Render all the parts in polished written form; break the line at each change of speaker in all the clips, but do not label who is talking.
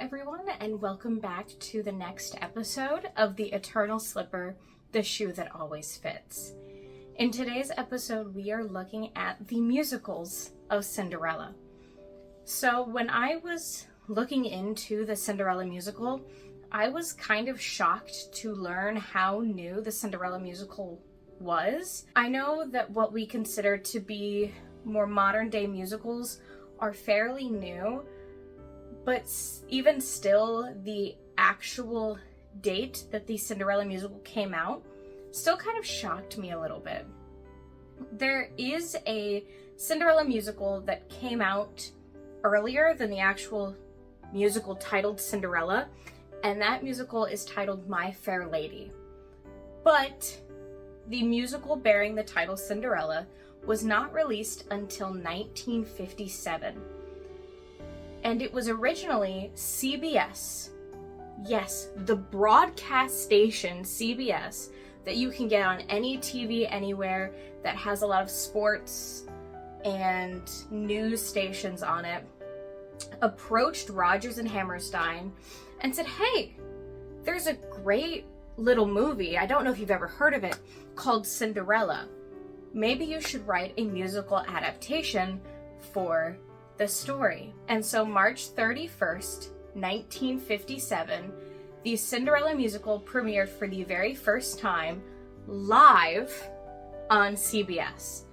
everyone, and welcome back to the next episode of The Eternal Slipper, the Shoe That Always Fits. In today's episode, we are looking at the musicals of Cinderella. So when I was looking into the Cinderella musical, I was kind of shocked to learn how new the Cinderella musical was. I know that what we consider to be more modern day musicals are fairly new, but even still, the actual date that the Cinderella musical came out still kind of shocked me a little bit. There is a Cinderella musical that came out earlier than the actual musical titled Cinderella, and that musical is titled My Fair Lady. But the musical bearing the title Cinderella was not released until 1957. And it was originally CBS. Yes, the broadcast station CBS that you can get on any TV anywhere that has a lot of sports and news stations on it, approached Rodgers and Hammerstein and said, hey, there's a great little movie, I don't know if you've ever heard of it, called Cinderella. Maybe you should write a musical adaptation for the story. And so March 31st, 1957, the Cinderella musical premiered for the very first time live on CBS.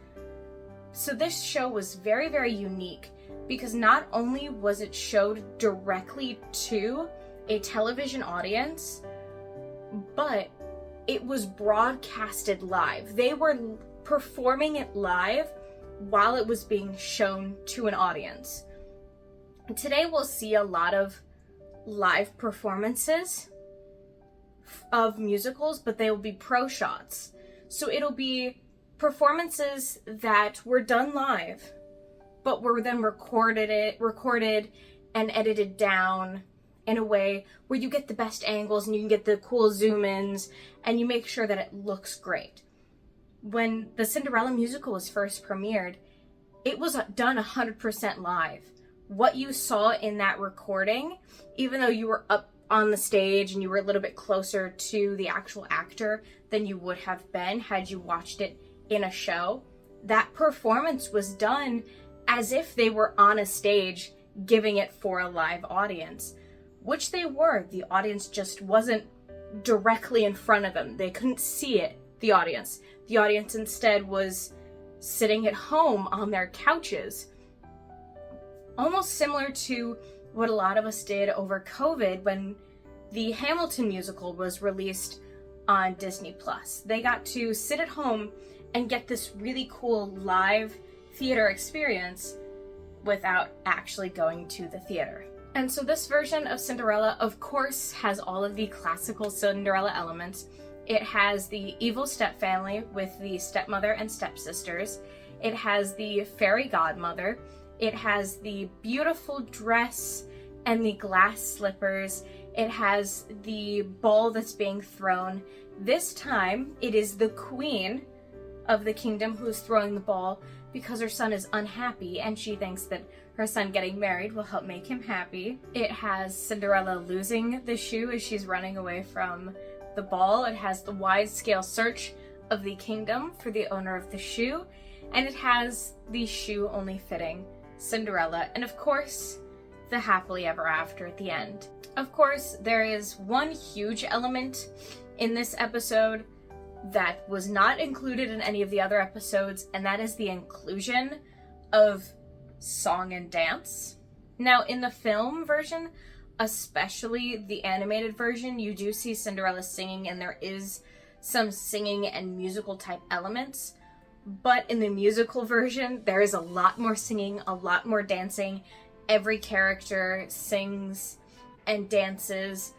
So this show was very, very unique because not only was it showed directly to a television audience, but it was broadcasted live. They were performing it live while it was being shown to an audience. Today we'll see a lot of live performances of musicals, but they will be pro shots. So it'll be performances that were done live, but were then recorded and edited down in a way where you get the best angles and you can get the cool zoom-ins and you make sure that it looks great. When the Cinderella musical was first premiered, it was done 100% live. What you saw in that recording, even though you were up on the stage and you were a little bit closer to the actual actor than you would have been had you watched it in a show, that performance was done as if they were on a stage giving it for a live audience, which they were. The audience just wasn't directly in front of them. They couldn't see it, the audience. The audience instead was sitting at home on their couches. Almost similar to what a lot of us did over COVID when the Hamilton musical was released on Disney+. They got to sit at home and get this really cool live theater experience without actually going to the theater. And so this version of Cinderella, of course, has all of the classical Cinderella elements. It has the evil stepfamily with the stepmother and stepsisters. It has the fairy godmother. It has the beautiful dress and the glass slippers. It has the ball that's being thrown. This time, it is the queen of the kingdom who is throwing the ball because her son is unhappy and she thinks that her son getting married will help make him happy. It has Cinderella losing the shoe as she's running away from the ball. It has the wide-scale search of the kingdom for the owner of the shoe, and it has the shoe only fitting Cinderella, and of course, the happily ever after at the end. Of course, there is one huge element in this episode that was not included in any of the other episodes, and that is the inclusion of song and dance. Now, in the film version, especially the animated version, you do see Cinderella singing and there is some singing and musical type elements. But in the musical version, there is a lot more singing, a lot more dancing. Every character sings and dances.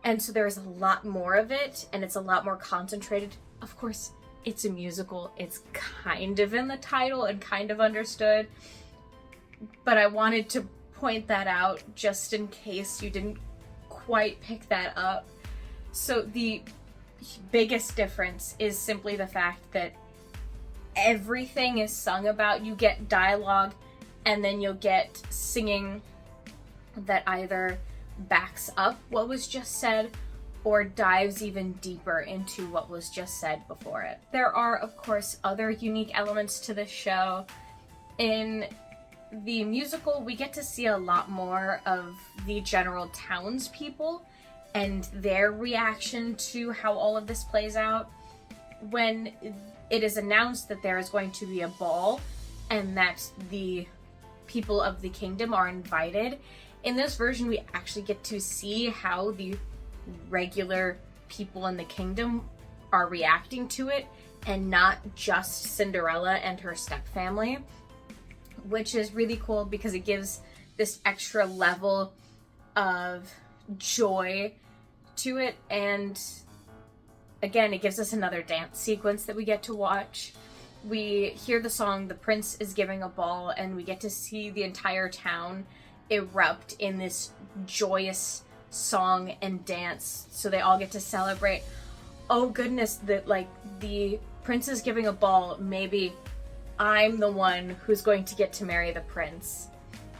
And so there's a lot more of it and it's a lot more concentrated. Of course, it's a musical. It's kind of in the title and kind of understood. But I wanted to point that out just in case you didn't quite pick that up. So the biggest difference is simply the fact that everything is sung about. You get dialogue and then you'll get singing that either backs up what was just said or dives even deeper into what was just said before it. There are, of course, other unique elements to this show. In the musical, we get to see a lot more of the general townspeople and their reaction to how all of this plays out. When it is announced that there is going to be a ball and that the people of the kingdom are invited, in this version we actually get to see how the regular people in the kingdom are reacting to it, and not just Cinderella and her stepfamily, which is really cool because it gives this extra level of joy to it. And again, it gives us another dance sequence that we get to watch. We hear the song "The Prince is Giving a Ball," and we get to see the entire town erupt in this joyous song and dance. So they all get to celebrate, oh goodness, that like the prince is giving a ball, maybe I'm the one who's going to get to marry the prince.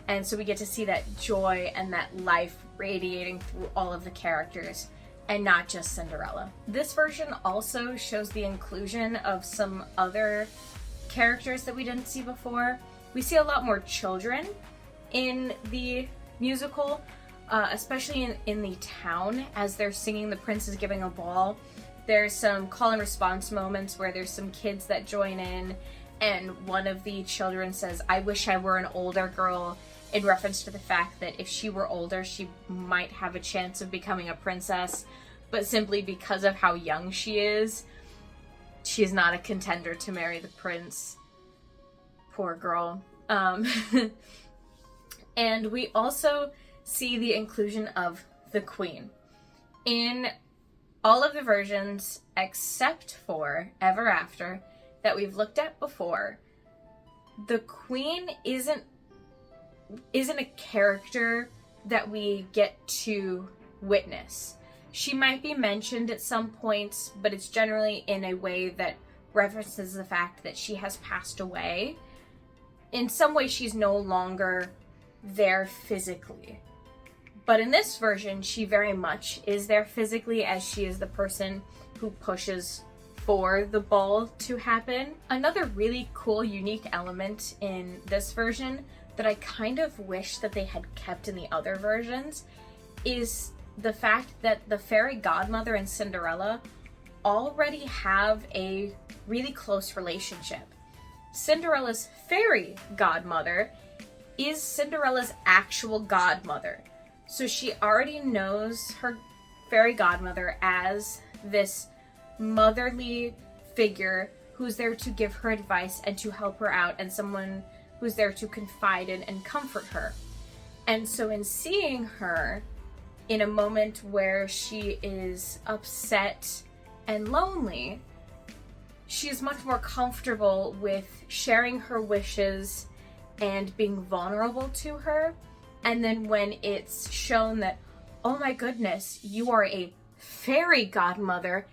And so we get to see that joy and that life radiating through all of the characters, and not just Cinderella. This version also shows the inclusion of some other characters that we didn't see before. We see a lot more children in the musical, especially in the town as they're singing "The Prince is Giving a Ball." There's some call and response moments where there's some kids that join in, and one of the children says, "I wish I were an older girl," in reference to the fact that if she were older, she might have a chance of becoming a princess, but simply because of how young she is, she's not a contender to marry the prince. Poor girl. And we also see the inclusion of the queen. In all of the versions, except for Ever After, that we've looked at before, the queen isn't a character that we get to witness. She might be mentioned at some points, but it's generally in a way that references the fact that she has passed away. In some way, she's no longer there physically. But in this version, she very much is there physically, as she is the person who pushes for the ball to happen. Another really cool, unique element in this version that I kind of wish that they had kept in the other versions is the fact that the fairy godmother and Cinderella already have a really close relationship. Cinderella's fairy godmother is Cinderella's actual godmother. So she already knows her fairy godmother as this motherly figure who's there to give her advice and to help her out, and someone who's there to confide in and comfort her. And so in seeing her in a moment where she is upset and lonely, she's much more comfortable with sharing her wishes and being vulnerable to her. And then when it's shown that, oh my goodness, you are a fairy godmother,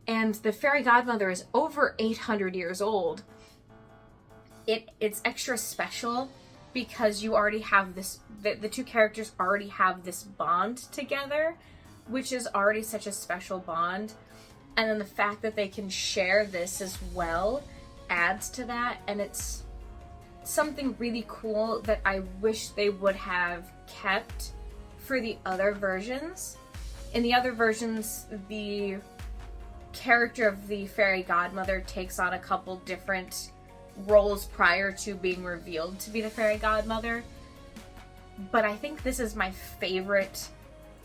and the fairy godmother is over 800 years old, it's extra special because you already have this, the two characters already have this bond together, which is already such a special bond. And then the fact that they can share this as well adds to that, and it's something really cool that I wish they would have kept for the other versions. In the other versions, the character of the fairy godmother takes on a couple different roles prior to being revealed to be the fairy godmother. But I think this is my favorite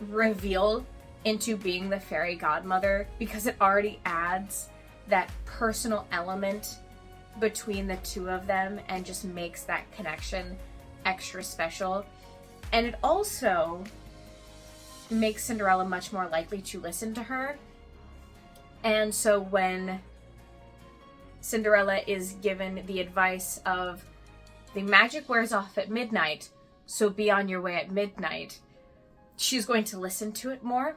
reveal into being the fairy godmother because it already adds that personal element between the two of them and just makes that connection extra special. And it also makes Cinderella much more likely to listen to her. And so when Cinderella is given the advice of, the magic wears off at midnight, so be on your way at midnight, she's going to listen to it more.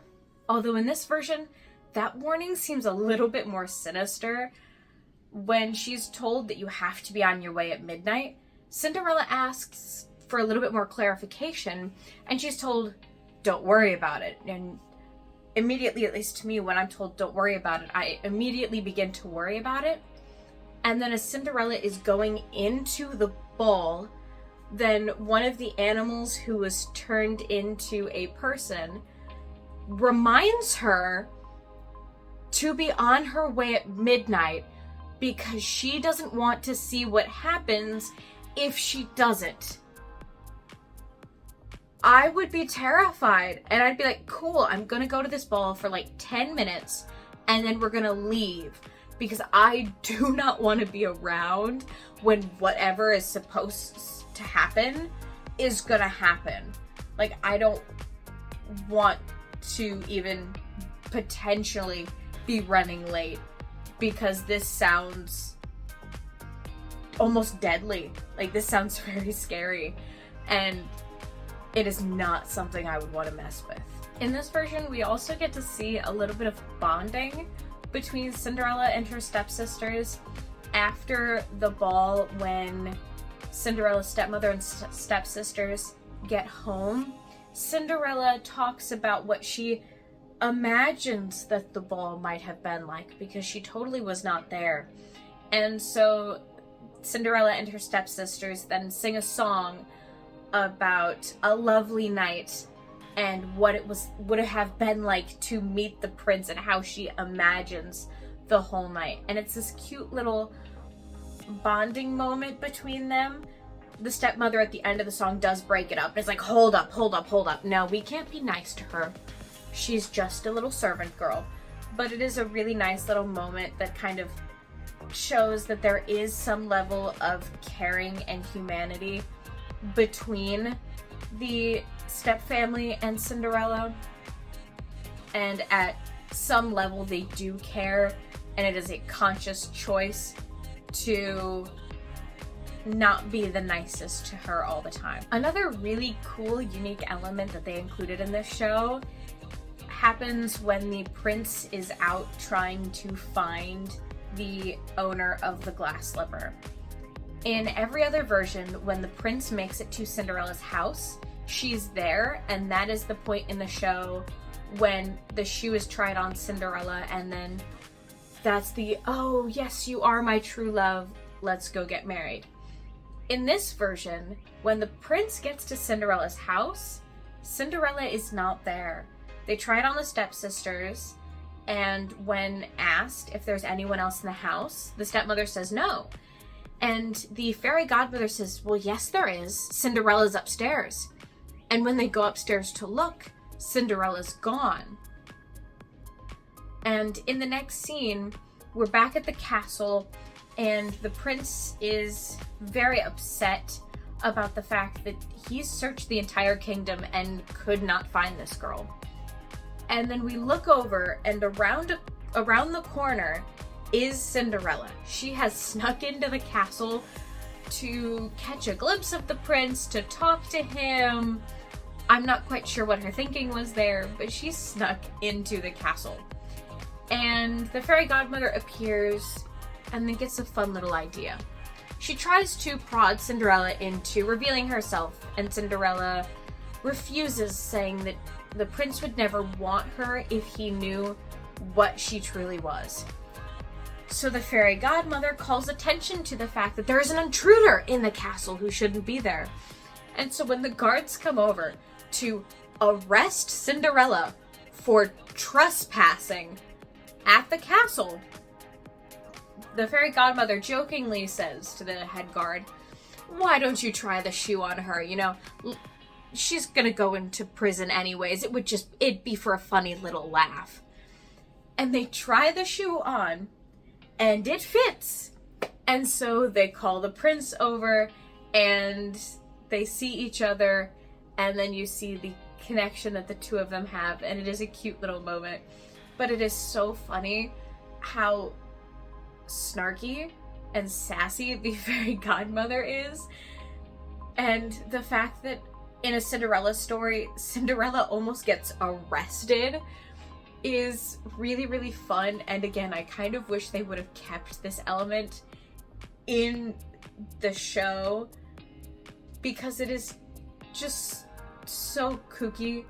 Although in this version, that warning seems a little bit more sinister. When she's told that you have to be on your way at midnight, Cinderella asks for a little bit more clarification, and she's told, don't worry about it. And immediately, at least to me, when I'm told don't worry about it, I immediately begin to worry about it. And then as Cinderella is going into the ball, then one of the animals who was turned into a person reminds her to be on her way at midnight because she doesn't want to see what happens if she doesn't. I would be terrified, and I'd be like, cool, I'm gonna go to this ball for like 10 minutes and then we're gonna leave, because I do not want to be around when whatever is supposed to happen is gonna happen. Like, I don't want to even potentially be running late because this sounds almost deadly. Like, this sounds very scary, and it is not something I would want to mess with. In this version, we also get to see a little bit of bonding between Cinderella and her stepsisters after the ball. When Cinderella's stepmother and stepsisters get home, Cinderella talks about what she imagines that the ball might have been like, because she totally was not there. And so Cinderella and her stepsisters then sing a song about a lovely night and what it would have been like to meet the prince and how she imagines the whole night. And it's this cute little bonding moment between them. The stepmother at the end of the song does break it up. It's like, hold up. No, we can't be nice to her. She's just a little servant girl. But it is a really nice little moment that kind of shows that there is some level of caring and humanity between the stepfamily and Cinderella. And at some level they do care, and it is a conscious choice to not be the nicest to her all the time. Another really cool, unique element that they included in this show happens when the prince is out trying to find the owner of the glass slipper. In every other version, when the prince makes it to Cinderella's house, she's there, and that is the point in the show when the shoe is tried on Cinderella, and then that's the, oh yes, you are my true love, let's go get married. In this version, when the prince gets to Cinderella's house, Cinderella is not there. They try it on the stepsisters, and when asked if there's anyone else in the house, the stepmother says no. And the fairy godmother says, well, yes, there is. Cinderella's upstairs. And when they go upstairs to look, Cinderella's gone. And in the next scene, we're back at the castle, and the prince is very upset about the fact that he's searched the entire kingdom and could not find this girl. And then we look over, and around the corner is Cinderella. She has snuck into the castle to catch a glimpse of the prince, to talk to him. I'm not quite sure what her thinking was there, but she snuck into the castle. And the fairy godmother appears and then gets a fun little idea. She tries to prod Cinderella into revealing herself, and Cinderella refuses, saying that the prince would never want her if he knew what she truly was. So the fairy godmother calls attention to the fact that there is an intruder in the castle who shouldn't be there. And so when the guards come over to arrest Cinderella for trespassing at the castle, the fairy godmother jokingly says to the head guard, why don't you try the shoe on her? You know, she's gonna go into prison anyways. It'd be for a funny little laugh. And they try the shoe on, and it fits. And so they call the prince over, and they see each other, and then you see the connection that the two of them have, and it is a cute little moment. But it is so funny how snarky and sassy the fairy godmother is, and the fact that in a Cinderella story, Cinderella almost gets arrested is really, really fun. And again, I kind of wish they would have kept this element in the show, because it is just so kooky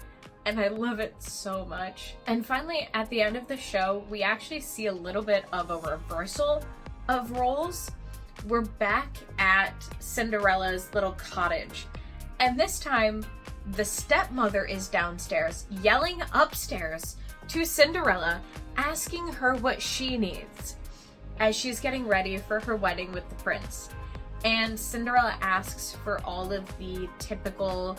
and I love it so much. And finally, at the end of the show, we actually see a little bit of a reversal of roles. We're back at Cinderella's little cottage, and this time the stepmother is downstairs yelling upstairs to Cinderella, asking her what she needs as she's getting ready for her wedding with the prince. And Cinderella asks for all of the typical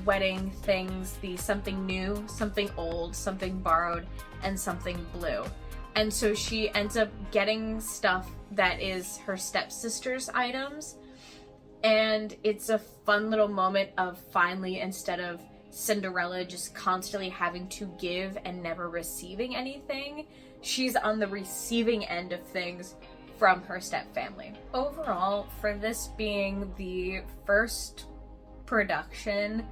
wedding things, the something new, something old, something borrowed, and something blue. And so she ends up getting stuff that is her stepsister's items. And it's a fun little moment of finally, instead of Cinderella just constantly having to give and never receiving anything, she's on the receiving end of things from her stepfamily. Overall, for this being the first production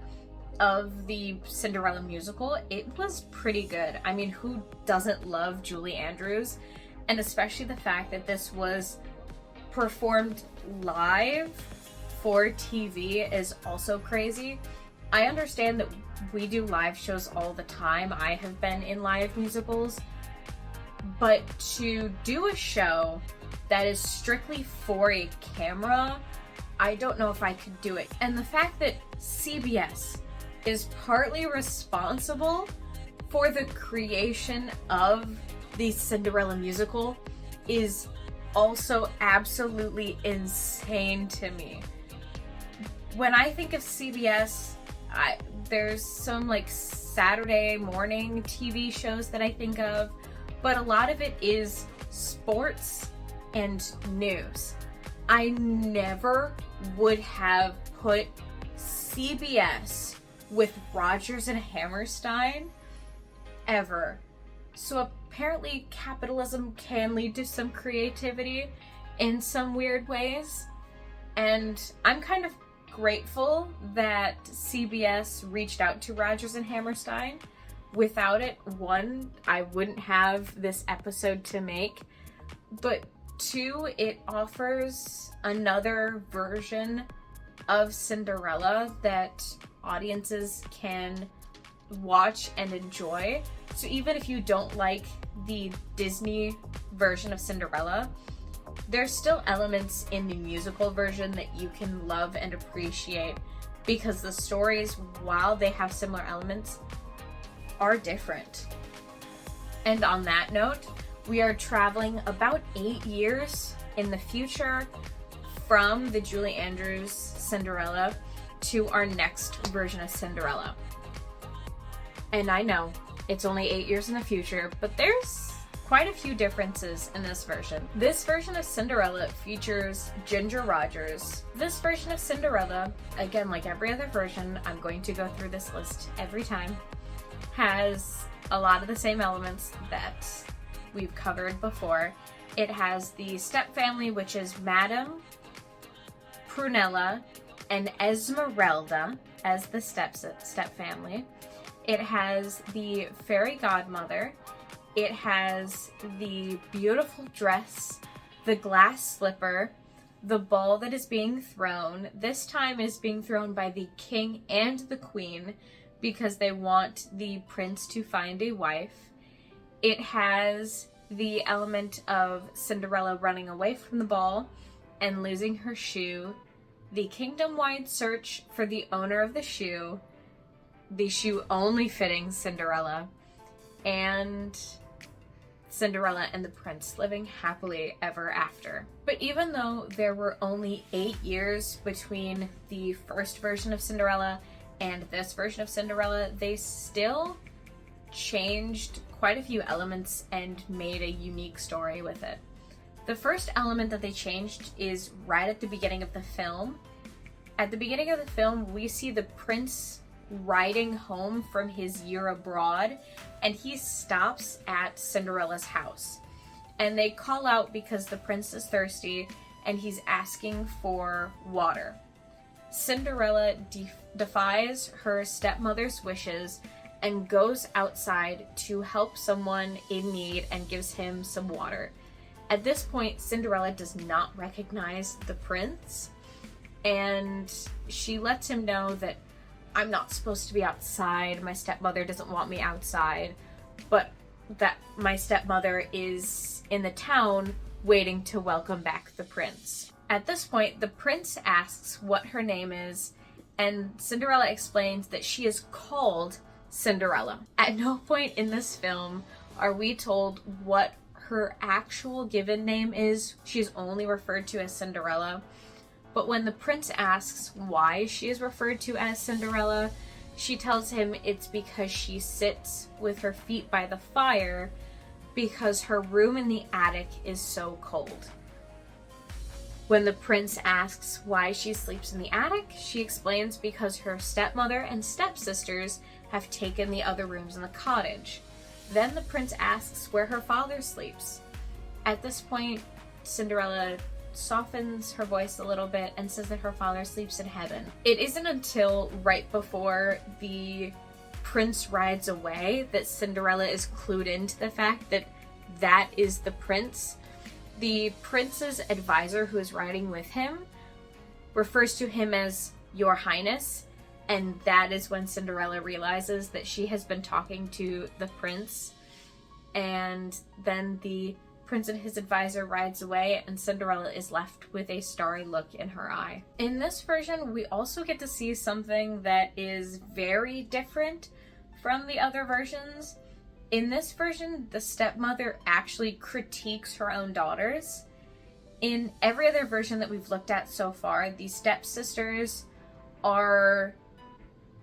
of the Cinderella musical, it was pretty good. I mean, who doesn't love Julie Andrews? And especially the fact that this was performed live for TV is also crazy. I understand that we do live shows all the time. I have been in live musicals, but to do a show that is strictly for a camera, I don't know if I could do it. And the fact that CBS is partly responsible for the creation of the Cinderella musical is also absolutely insane to me. When I think of CBS, there's some like Saturday morning TV shows that I think of, but a lot of it is sports and news. I never would have put CBS with Rodgers and Hammerstein ever. So apparently capitalism can lead to some creativity in some weird ways, and I'm kind of grateful that CBS reached out to Rodgers and Hammerstein. Without it, one, I wouldn't have this episode to make, but two, it offers another version of Cinderella that audiences can watch and enjoy. So even if you don't like the Disney version of Cinderella, there's still elements in the musical version that you can love and appreciate, because the stories, while they have similar elements, are different. And on that note, we are traveling about 8 years in the future from the Julie Andrews Cinderella to our next version of Cinderella. And I know it's only 8 years in the future, but there's quite a few differences in this version. This version of Cinderella features Ginger Rogers. This version of Cinderella, again, like every other version, I'm going to go through this list every time, has a lot of the same elements that we've covered before. It has the step family, which is Madame, Prunella, and Esmeralda as the step family. It has the fairy godmother. It has the beautiful dress, the glass slipper, the ball that is being thrown. This time is being thrown by the king and the queen because they want the prince to find a wife. It has the element of Cinderella running away from the ball and losing her shoe, the kingdom-wide search for the owner of the shoe only fitting Cinderella, and Cinderella and the prince living happily ever after. But even though there were only 8 years between the first version of Cinderella and this version of Cinderella, they still changed quite a few elements and made a unique story with it. The first element that they changed is right at the beginning of the film. At the beginning of the film, we see the prince riding home from his year abroad, and he stops at Cinderella's house. And they call out because the prince is thirsty and he's asking for water. Cinderella defies her stepmother's wishes and goes outside to help someone in need and gives him some water. At this point, Cinderella does not recognize the prince, and she lets him know that I'm not supposed to be outside. My stepmother doesn't want me outside. But that my stepmother is in the town waiting to welcome back the prince. At this point, the prince asks what her name is, and Cinderella explains that she is called Cinderella. At no point in this film are we told what her actual given name is. She's only referred to as Cinderella. But when the prince asks why she is referred to as Cinderella, she tells him it's because she sits with her feet by the fire because her room in the attic is so cold. When the prince asks why she sleeps in the attic, she explains because her stepmother and stepsisters have taken the other rooms in the cottage. Then the prince asks where her father sleeps. At this point, Cinderella softens her voice a little bit and says that her father sleeps in heaven. It isn't until right before the prince rides away that Cinderella is clued into the fact that that is the prince. The prince's advisor who is riding with him refers to him as Your Highness, and that is when Cinderella realizes that she has been talking to the prince. And then the prince and his advisor rides away, and Cinderella is left with a starry look in her eye. In this version, we also get to see something that is very different from the other versions. In this version, the stepmother actually critiques her own daughters. In every other version that we've looked at so far, the stepsisters are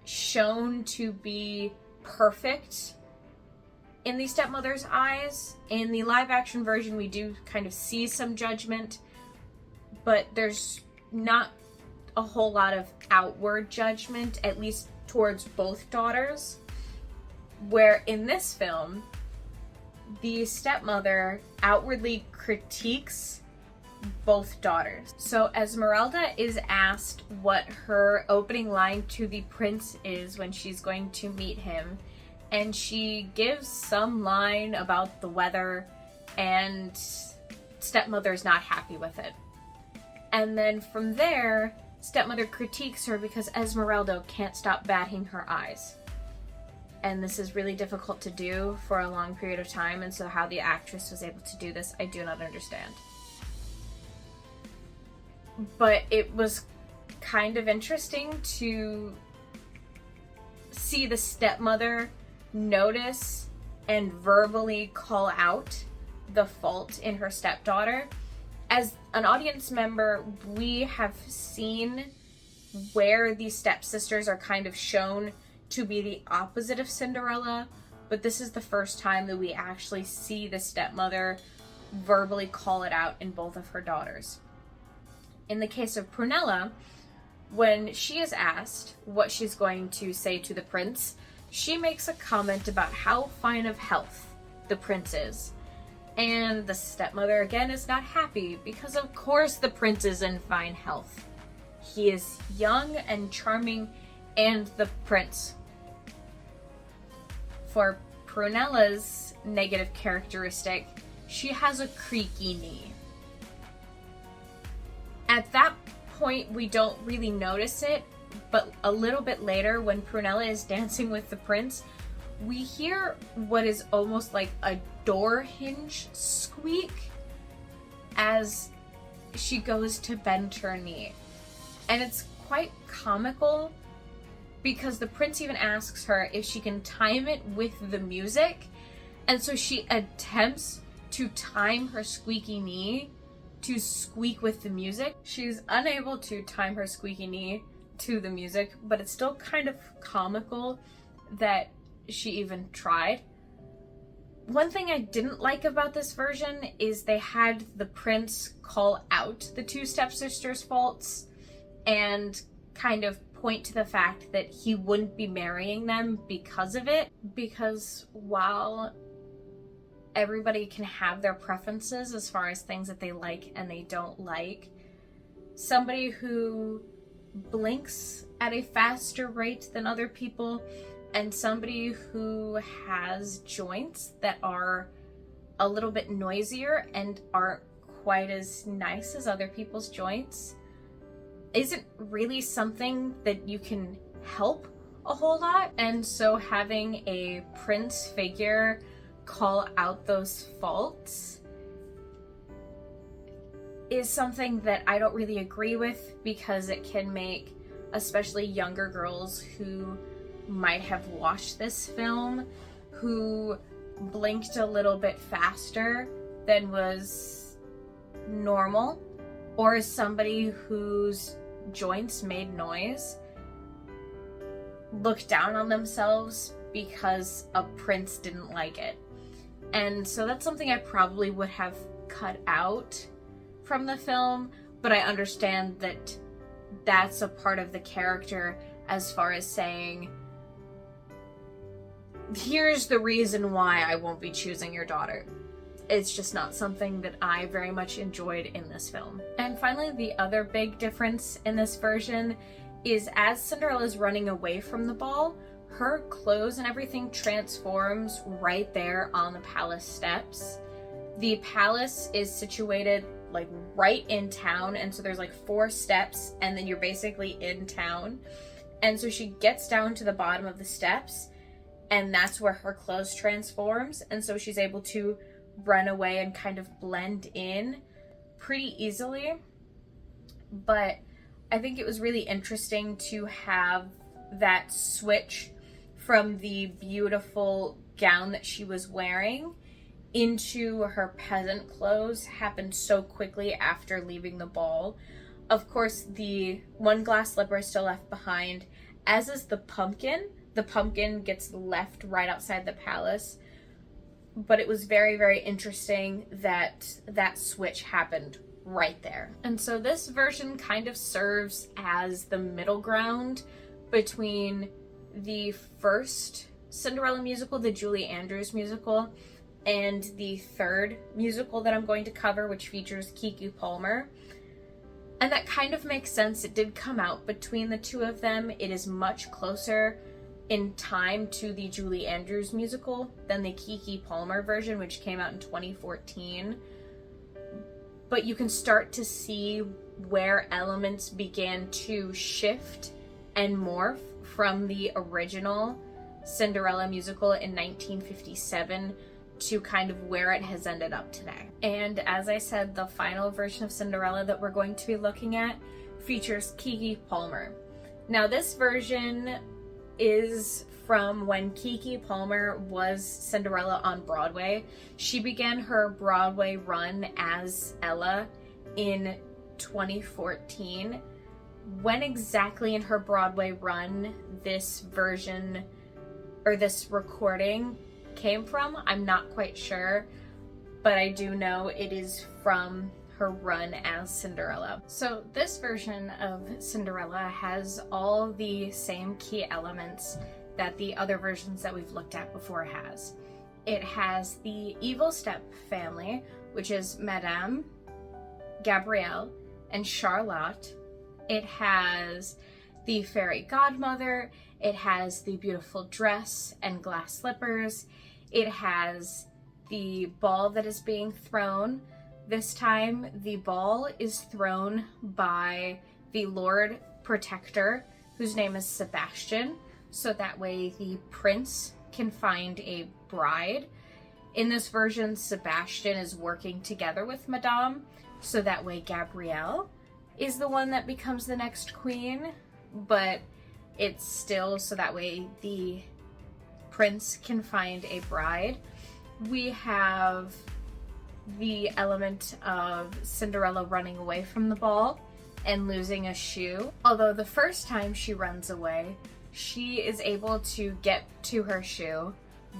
shown to be perfect in the stepmother's eyes. In the live action version, we do kind of see some judgment, but there's not a whole lot of outward judgment, at least towards both daughters. Where in this film, the stepmother outwardly critiques both daughters. So Esmeralda is asked what her opening line to the prince is when she's going to meet him, and she gives some line about the weather, and stepmother's not happy with it. And then from there, stepmother critiques her because Esmeralda can't stop batting her eyes. And this is really difficult to do for a long period of time, and so how the actress was able to do this, I do not understand. But it was kind of interesting to see the stepmother notice and verbally call out the fault in her stepdaughter. As an audience member, we have seen where these stepsisters are kind of shown to be the opposite of Cinderella, but this is the first time that we actually see the stepmother verbally call it out in both of her daughters. In the case of Prunella, when she is asked what she's going to say to the prince, she makes a comment about how fine of health the prince is. And the stepmother again is not happy because of course the prince is in fine health. He is young and charming and the prince. For Prunella's negative characteristic, she has a creaky knee. At that point, we don't really notice it, but a little bit later, when Prunella is dancing with the prince, we hear what is almost like a door hinge squeak as she goes to bend her knee. And it's quite comical because the prince even asks her if she can time it with the music, and so she attempts to time her squeaky knee to squeak with the music. She's unable to time her squeaky knee to the music, but it's still kind of comical that she even tried. One thing I didn't like about this version is they had the prince call out the two stepsisters' faults and kind of point to the fact that he wouldn't be marrying them because of it. Because while everybody can have their preferences as far as things that they like and they don't like, somebody who blinks at a faster rate than other people and somebody who has joints that are a little bit noisier and aren't quite as nice as other people's joints isn't really something that you can help a whole lot. And so having a prince figure call out those faults is something that I don't really agree with, because it can make especially younger girls who might have watched this film, who blinked a little bit faster than was normal, or somebody whose joints made noise, look down on themselves because a prince didn't like it. And so that's something I probably would have cut out from the film, but I understand that that's a part of the character, as far as saying, here's the reason why I won't be choosing your daughter. It's just not something that I very much enjoyed in this film. And finally, the other big difference in this version is, as Cinderella's running away from the ball, her clothes and everything transforms right there on the palace steps. The palace is situated like right in town, and so there's like 4 steps and then you're basically in town. And so she gets down to the bottom of the steps, and that's where her clothes transforms, and so she's able to run away and kind of blend in pretty easily. But I think it was really interesting to have that switch from the beautiful gown that she was wearing into her peasant clothes happened so quickly after leaving the ball. Of course, the one glass slipper is still left behind, as is the pumpkin. The pumpkin gets left right outside the palace. But it was very, very interesting that that switch happened right there. And so this version kind of serves as the middle ground between the first Cinderella musical, the Julie Andrews musical, and the third musical that I'm going to cover, which features Keke Palmer. And that kind of makes sense. It did come out between the two of them. It is much closer in time to the Julie Andrews musical than the Keke Palmer version, which came out in 2014. But you can start to see where elements began to shift and morph from the original Cinderella musical in 1957 to kind of where it has ended up today. And as I said, the final version of Cinderella that we're going to be looking at features Keke Palmer. Now, this version is from when Keke Palmer was Cinderella on Broadway. She began her Broadway run as Ella in 2014. When exactly in her Broadway run this version or this recording came from, I'm not quite sure, but I do know it is from her run as Cinderella. So this version of Cinderella has all the same key elements that the other versions that we've looked at before has. It has the evil step family, which is Madame, Gabrielle, and Charlotte. It has the fairy godmother. It has the beautiful dress and glass slippers. It has the ball that is being thrown. This time, the ball is thrown by the Lord Protector, whose name is Sebastian, so that way the prince can find a bride. In this version, Sebastian is working together with Madame, so that way Gabrielle is the one that becomes the next queen, but it's still so that way the prince can find a bride. We have the element of Cinderella running away from the ball and losing a shoe. Although the first time she runs away, she is able to get to her shoe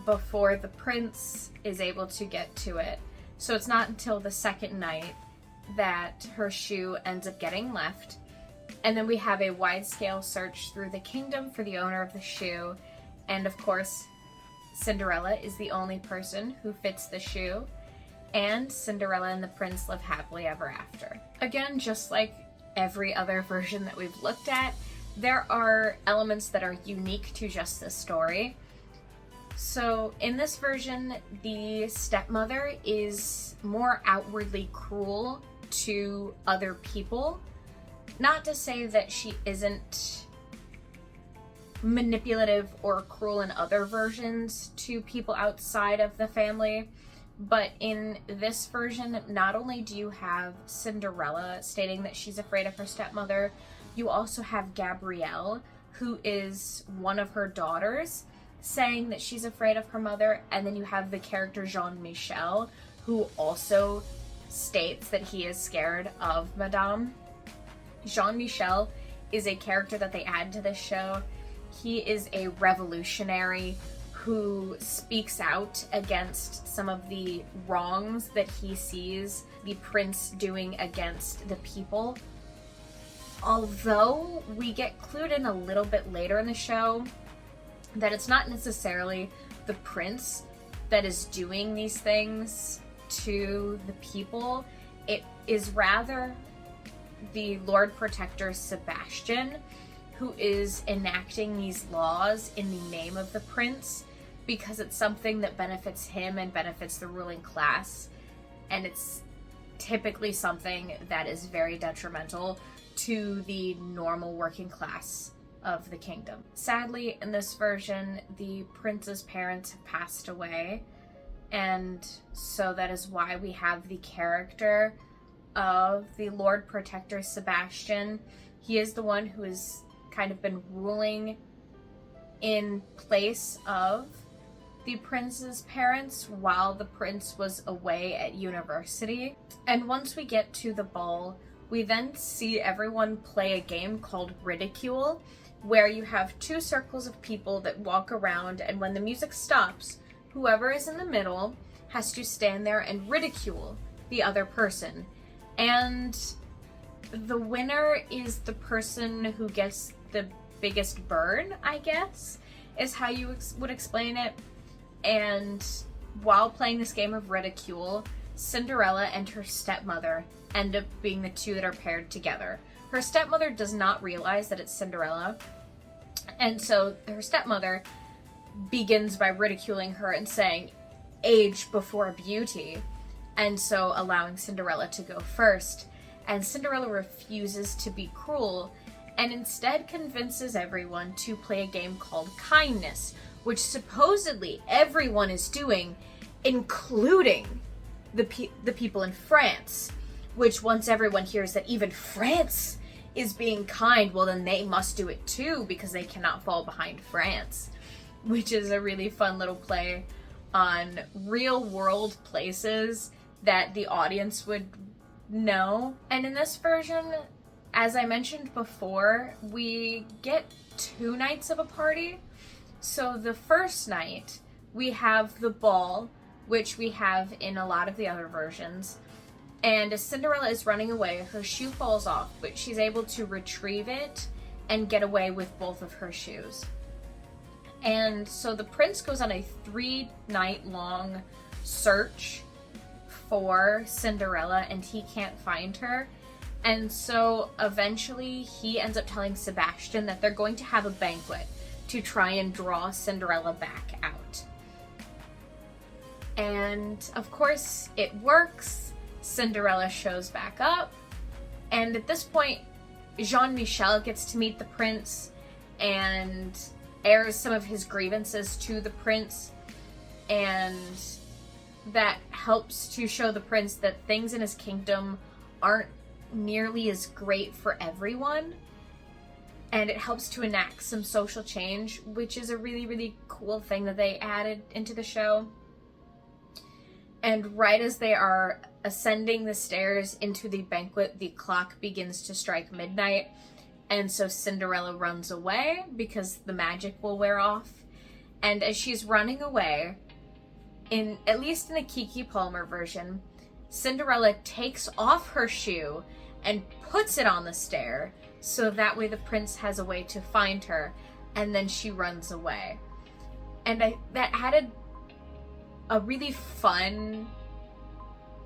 before the prince is able to get to it. So it's not until the second night that her shoe ends up getting left. And then we have a wide-scale search through the kingdom for the owner of the shoe. And of course, Cinderella is the only person who fits the shoe. And Cinderella and the prince live happily ever after. Again, just like every other version that we've looked at, there are elements that are unique to just this story. So in this version, the stepmother is more outwardly cruel to other people. Not to say that she isn't manipulative or cruel in other versions to people outside of the family. But in this version, not only do you have Cinderella stating that she's afraid of her stepmother, you also have Gabrielle, who is one of her daughters, saying that she's afraid of her mother. And then you have the character Jean-Michel, who also states that he is scared of Madame. Jean-Michel is a character that they add to this show. He is a revolutionary who speaks out against some of the wrongs that he sees the prince doing against the people. Although we get clued in a little bit later in the show that it's not necessarily the prince that is doing these things to the people, it is rather the Lord Protector Sebastian who is enacting these laws in the name of the prince, because it's something that benefits him and benefits the ruling class, and it's typically something that is very detrimental to the normal working class of the kingdom. Sadly, in this version, the prince's parents have passed away, and so that is why we have the character of the Lord Protector Sebastian. He is the one who has kind of been ruling in place of the prince's parents while the prince was away at university. And once we get to the ball, we then see everyone play a game called Ridicule, where you have two circles of people that walk around, and when the music stops, whoever is in the middle has to stand there and ridicule the other person. And the winner is the person who gets the biggest burn, I guess, is how you would explain it. And while playing this game of Ridicule, Cinderella and her stepmother end up being the two that are paired together. Her stepmother does not realize that it's Cinderella, and so her stepmother begins by ridiculing her and saying, "Age before beauty," and so allowing Cinderella to go first. And Cinderella refuses to be cruel and instead convinces everyone to play a game called Kindness, which supposedly everyone is doing, including the people in France, which once everyone hears that even France is being kind, well then they must do it too, because they cannot fall behind France, which is a really fun little play on real world places that the audience would know. And in this version, as I mentioned before, we get 2 nights of a party. So the first night, we have the ball, which we have in a lot of the other versions. And as Cinderella is running away, her shoe falls off, but she's able to retrieve it and get away with both of her shoes. And so the prince goes on a 3-night-long search for Cinderella, and he can't find her. And so eventually he ends up telling Sebastian that they're going to have a banquet to try and draw Cinderella back out. And of course it works. Cinderella shows back up, and at this point Jean-Michel gets to meet the prince and airs some of his grievances to the prince, and that helps to show the prince that things in his kingdom aren't nearly as great for everyone, and it helps to enact some social change, which is a really, really cool thing that they added into the show. And right as they are ascending the stairs into the banquet, the clock begins to strike midnight, and so Cinderella runs away because the magic will wear off. And as she's running away, at least in the Keke Palmer version, Cinderella takes off her shoe and puts it on the stair, so that way the prince has a way to find her, and then she runs away. And that added a really fun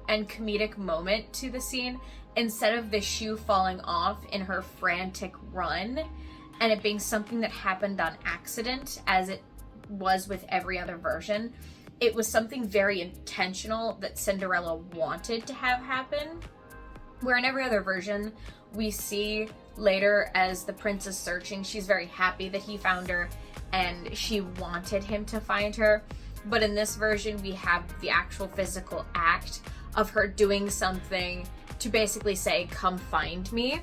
and comedic moment to the scene, instead of the shoe falling off in her frantic run and it being something that happened on accident, as it was with every other version. It was something very intentional that Cinderella wanted to have happen, where in every other version we see Later, as the prince is searching, she's very happy that he found her and she wanted him to find her. But in this version, we have the actual physical act of her doing something to basically say, come find me.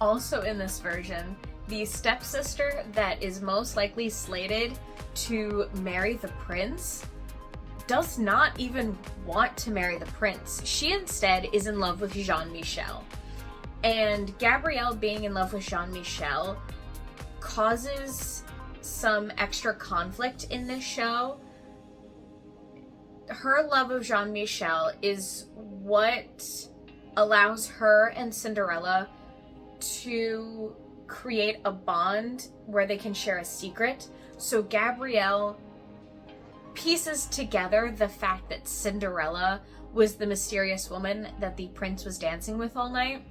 Also in this version, the stepsister that is most likely slated to marry the prince does not even want to marry the prince. She instead is in love with Jean-Michel. And Gabrielle being in love with Jean-Michel causes some extra conflict in this show. Her love of Jean-Michel is what allows her and Cinderella to create a bond where they can share a secret. So Gabrielle pieces together the fact that Cinderella was the mysterious woman that the prince was dancing with all night.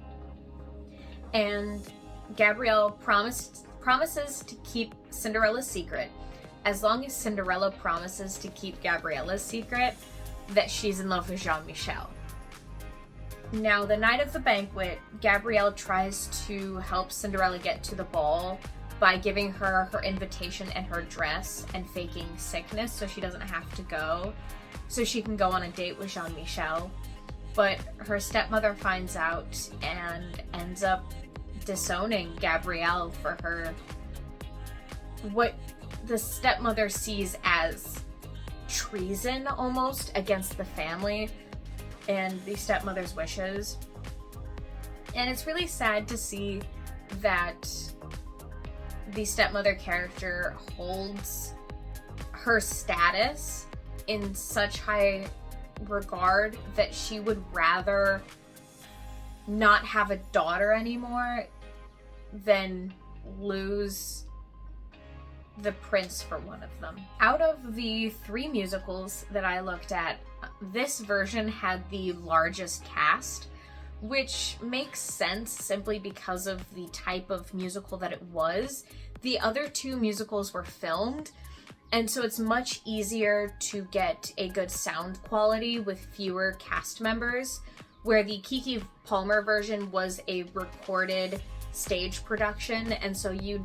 And Gabrielle promises to keep Cinderella's secret, as long as Cinderella promises to keep Gabriella's secret that she's in love with Jean-Michel. Now, the night of the banquet, Gabrielle tries to help Cinderella get to the ball by giving her her invitation and her dress and faking sickness so she doesn't have to go, so she can go on a date with Jean-Michel. But her stepmother finds out and ends up disowning Gabrielle for her, what the stepmother sees as treason almost against the family and the stepmother's wishes. And it's really sad to see that the stepmother character holds her status in such high regard that she would rather not have a daughter anymore than lose the prince for one of them. Out of the 3 musicals that I looked at, this version had the largest cast, which makes sense simply because of the type of musical that it was. The other 2 musicals were filmed, and so it's much easier to get a good sound quality with fewer cast members, where the Keke Palmer version was a recorded stage production, and so you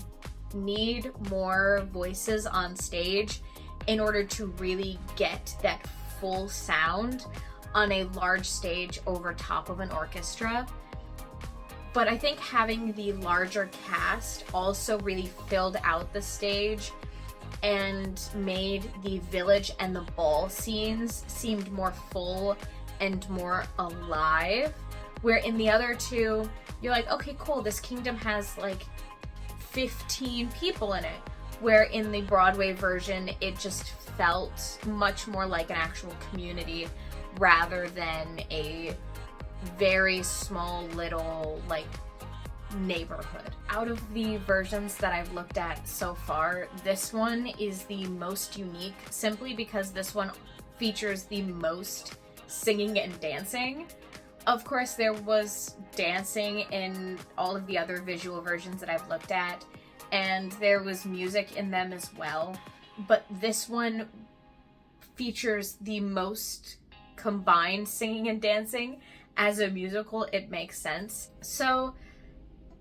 need more voices on stage in order to really get that full sound on a large stage over top of an orchestra. But I think having the larger cast also really filled out the stage and made the village and the ball scenes seemed more full and more alive, where in the other 2 you're like, okay, cool, this kingdom has like 15 people in it, where in the Broadway version it just felt much more like an actual community rather than a very small little like neighborhood. Out of the versions that I've looked at so far, this one is the most unique, simply because this one features the most singing and dancing. Of course, there was dancing in all of the other visual versions that I've looked at, and there was music in them as well, but this one features the most combined singing and dancing. As a musical, it makes sense. So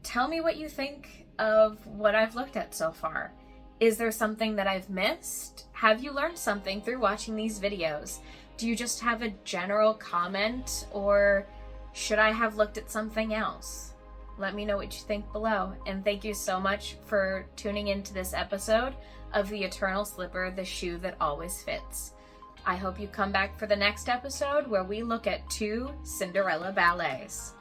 tell me what you think of what I've looked at so far. Is there something that I've missed? Have you learned something through watching these videos? Do you just have a general comment, or should I have looked at something else? Let me know what you think below. And thank you so much for tuning into this episode of The Eternal Slipper, the shoe that always fits. I hope you come back for the next episode where we look at 2 Cinderella ballets.